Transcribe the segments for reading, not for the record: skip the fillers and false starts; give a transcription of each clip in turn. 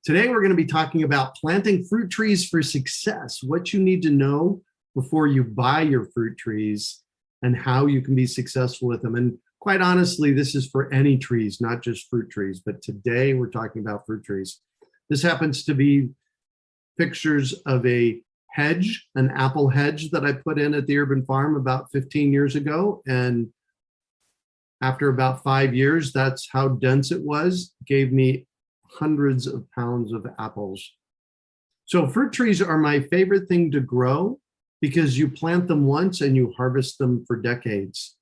Today, we're going to be talking about planting fruit trees for success, what you need to know before you buy your fruit trees and how you can be successful with them. And quite honestly, this is for any trees, not just fruit trees, but today we're talking about fruit trees. This happens to be pictures of a hedge, an apple hedge that I put in at the urban farm about 15 years ago. And after about 5 years, that's how dense it was, gave me hundreds of pounds of apples. So fruit trees are my favorite thing to grow because you plant them once and you harvest them for decades.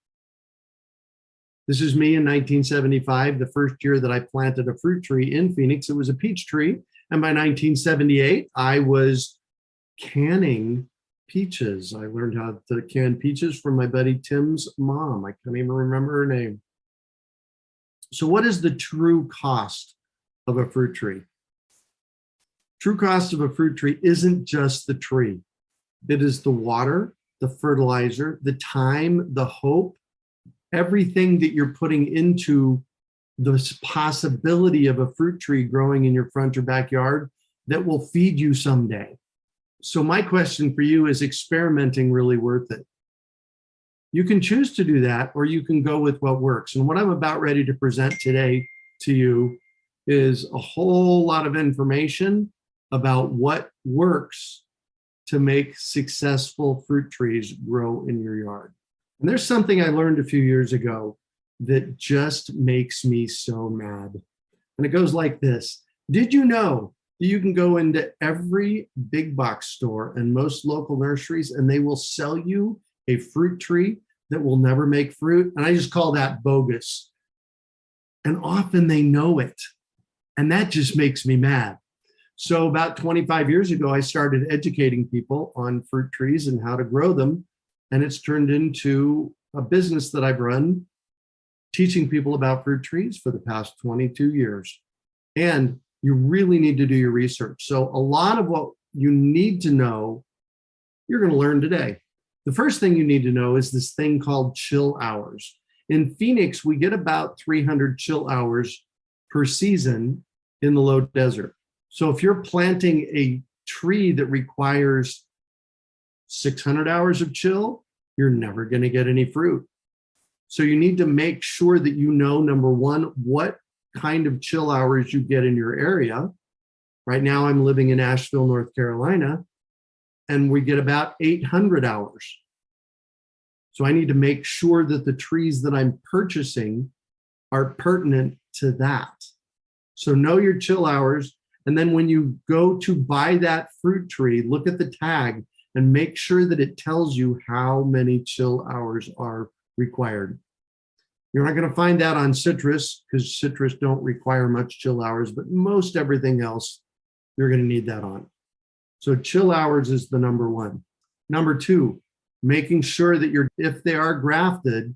This is me in 1975, the first year that I planted a fruit tree in Phoenix. It was a peach tree. And by 1978, I was canning peaches. I learned how to can peaches from my buddy Tim's mom. I can't even remember her name. So what is the true cost of a fruit tree? True cost of a fruit tree isn't just the tree. It is the water, the fertilizer, the time, the hope, everything that you're putting into this possibility of a fruit tree growing in your front or backyard that will feed you someday. So my question for you, is experimenting really worth it? You can choose to do that, or you can go with what works. And what I'm about ready to present today to you is a whole lot of information about what works to make successful fruit trees grow in your yard. And there's something I learned a few years ago that just makes me so mad. And it goes like this. Did you know that you can go into every big box store and most local nurseries and they will sell you a fruit tree that will never make fruit? And I just call that bogus. And often they know it. And that just makes me mad. So about 25 years ago, I started educating people on fruit trees and how to grow them. And it's turned into a business that I've run, teaching people about fruit trees for the past 22 years. And you really need to do your research. So a lot of what you need to know, you're going to learn today. The first thing you need to know is this thing called chill hours. In Phoenix, we get about 300 chill hours per season in the low desert. So if you're planting a tree that requires 600 hours of chill, you're never going to get any fruit. So you need to make sure that you know, number one, what kind of chill hours you get in your area. Right now, I'm living in Asheville, North Carolina, and we get about 800 hours. So I need to make sure that the trees that I'm purchasing are pertinent to that. So know your chill hours. And then when you go to buy that fruit tree, look at the tag and make sure that it tells you how many chill hours are required. You're not going to find that on citrus because citrus don't require much chill hours, but most everything else, you're going to need that on. So chill hours is the number one. Number two, making sure that if they are grafted,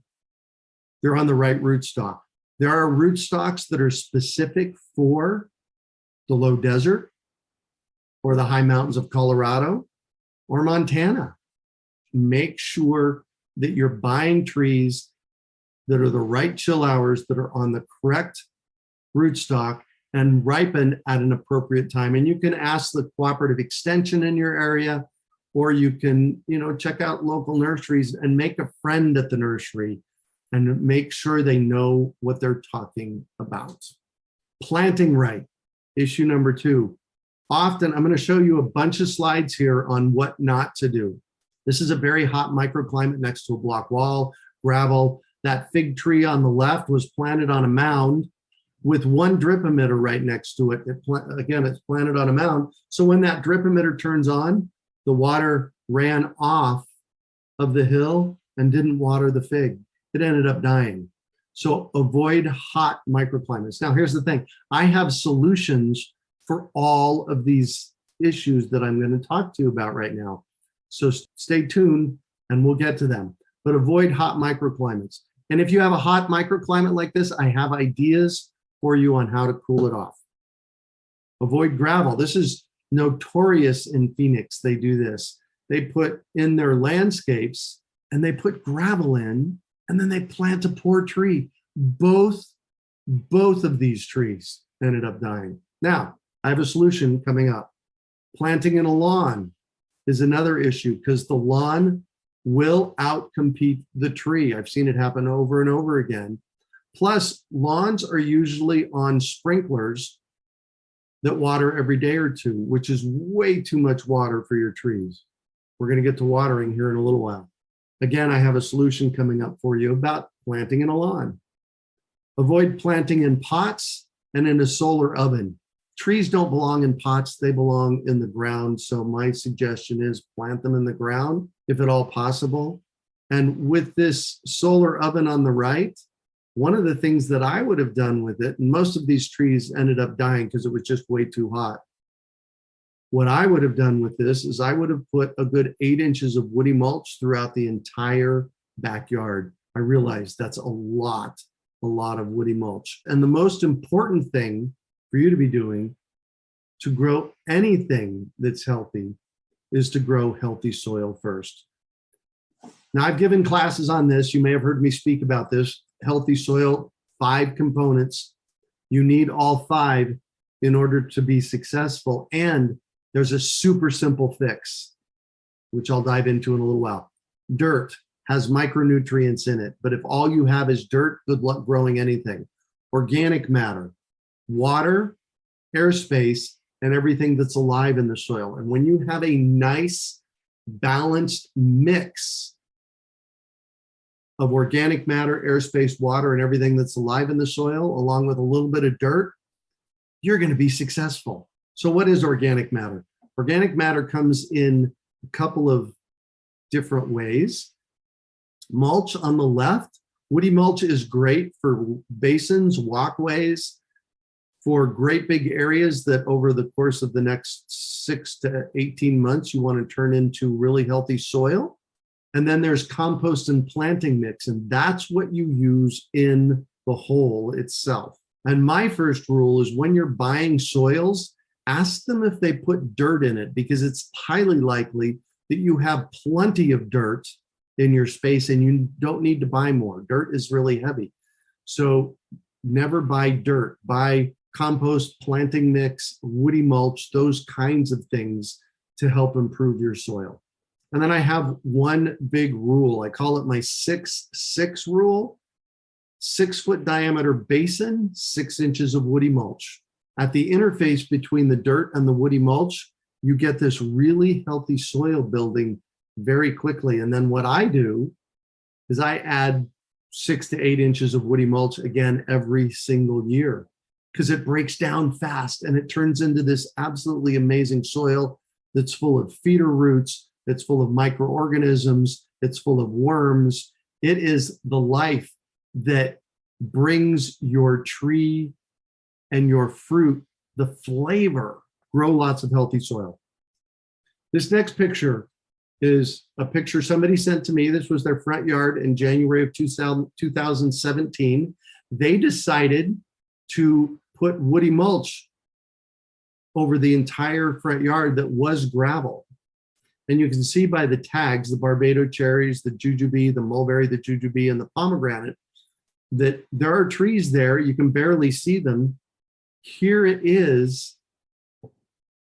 they're on the right rootstock. There are rootstocks that are specific for the low desert or the high mountains of Colorado or Montana. Make sure that you're buying trees that are the right chill hours, that are on the correct rootstock and ripen at an appropriate time. And you can ask the cooperative extension in your area, or you can, check out local nurseries and make a friend at the nursery and make sure they know what they're talking about. Planting right, issue number two. Often, I'm going to show you a bunch of slides here on what not to do. This is a very hot microclimate next to a block wall, gravel. That fig tree on the left was planted on a mound with one drip emitter right next to it. It's planted on a mound. So when that drip emitter turns on, the water ran off of the hill and didn't water the fig. It ended up dying. So avoid hot microclimates. Now, here's the thing. I have solutions for all of these issues that I'm going to talk to you about right now. So stay tuned and we'll get to them. But avoid hot microclimates. And if you have a hot microclimate like this, I have ideas for you on how to cool it off. Avoid gravel. This is notorious in Phoenix. They do this. They put in their landscapes and they put gravel in, and then they plant a poor tree. Both of these trees ended up dying. Now, I have a solution coming up. Planting in a lawn is another issue because the lawn will outcompete the tree. I've seen it happen over and over again. Plus, lawns are usually on sprinklers that water every day or two, which is way too much water for your trees. We're going to get to watering here in a little while. Again, I have a solution coming up for you about planting in a lawn. Avoid planting in pots and in a solar oven. Trees don't belong in pots, they belong in the ground. So my suggestion is plant them in the ground if at all possible. And with this solar oven on the right, one of the things that I would have done with it, and most of these trees ended up dying because it was just way too hot. What I would have done with this is I would have put a good 8 inches of woody mulch throughout the entire backyard. I realized that's a lot of woody mulch. And the most important thing for you to be doing to grow anything that's healthy is to grow healthy soil first. Now, I've given classes on this. You may have heard me speak about this. Healthy soil, 5 components. You need all 5 in order to be successful. And there's a super simple fix, which I'll dive into in a little while. Dirt has micronutrients in it, but if all you have is dirt, good luck growing anything. Organic matter, water, airspace, and everything that's alive in the soil. And when you have a nice, balanced mix of organic matter, airspace, water, and everything that's alive in the soil, along with a little bit of dirt, you're going to be successful. So what is organic matter? Organic matter comes in a couple of different ways. Mulch on the left. Woody mulch is great for basins, walkways, for great big areas that over the course of the next 6 to 18 months, you want to turn into really healthy soil. And then there's compost and planting mix, and that's what you use in the hole itself. And my first rule is when you're buying soils, ask them if they put dirt in it, because it's highly likely that you have plenty of dirt in your space and you don't need to buy more. Dirt is really heavy. So never buy dirt. Buy compost, planting mix, woody mulch, those kinds of things to help improve your soil. And then I have one big rule. I call it my 6-6 rule. 6-foot diameter basin, 6 inches of woody mulch. At the interface between the dirt and the woody mulch, you get this really healthy soil building very quickly. And then what I do is I add 6 to 8 inches of woody mulch again every single year, because it breaks down fast and it turns into this absolutely amazing soil that's full of feeder roots, it's full of microorganisms, it's full of worms. It is the life that brings your tree and your fruit the flavor. Grow lots of healthy soil. This next picture is a picture somebody sent to me. This was their front yard in January of 2017. They decided to put woody mulch over the entire front yard that was gravel. And you can see by the tags, the Barbados cherries, the jujube, the mulberry, the jujube, and the pomegranate, that there are trees there. You can barely see them. Here it is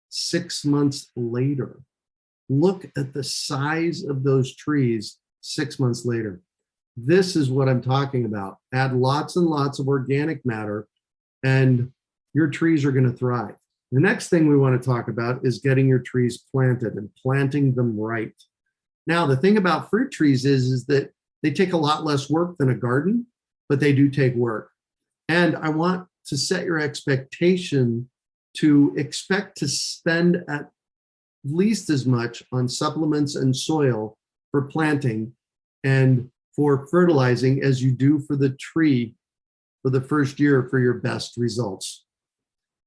6 months later. Look at the size of those trees 6 months later. This is what I'm talking about. Add lots and lots of organic matter, and your trees are going to thrive. The next thing we want to talk about is getting your trees planted and planting them right. Now, the thing about fruit trees is that they take a lot less work than a garden, but they do take work. And I want to set your expectation to expect to spend at least as much on supplements and soil for planting and for fertilizing as you do for the tree for the first year for your best results.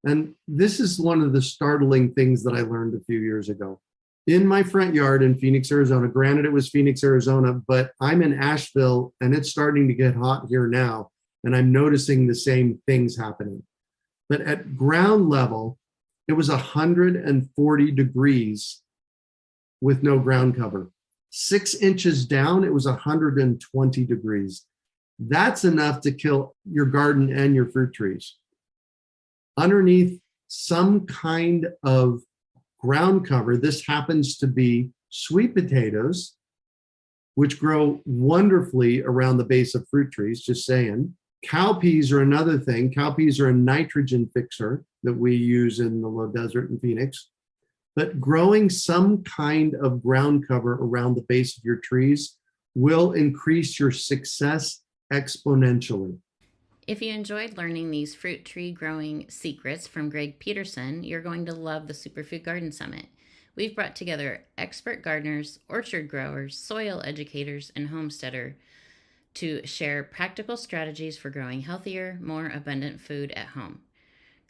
And this is one of the startling things that I learned a few years ago. In my front yard in Phoenix, Arizona, granted it was Phoenix, Arizona, but I'm in Asheville and it's starting to get hot here now, and I'm noticing the same things happening. But at ground level, it was 140 degrees with no ground cover. 6 inches down, it was 120 degrees. That's enough to kill your garden and your fruit trees. Underneath some kind of ground cover. This happens to be sweet potatoes, which grow wonderfully around the base of fruit trees, just saying. Cowpeas are another thing. Cowpeas are a nitrogen fixer that we use in the low desert in Phoenix. But growing some kind of ground cover around the base of your trees will increase your success exponentially. If you enjoyed learning these fruit tree growing secrets from Greg Peterson, you're going to love the Superfood Garden Summit. We've brought together expert gardeners, orchard growers, soil educators, and homesteaders to share practical strategies for growing healthier, more abundant food at home.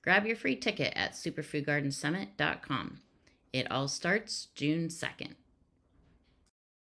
Grab your free ticket at superfoodgardensummit.com. It all starts June 2nd.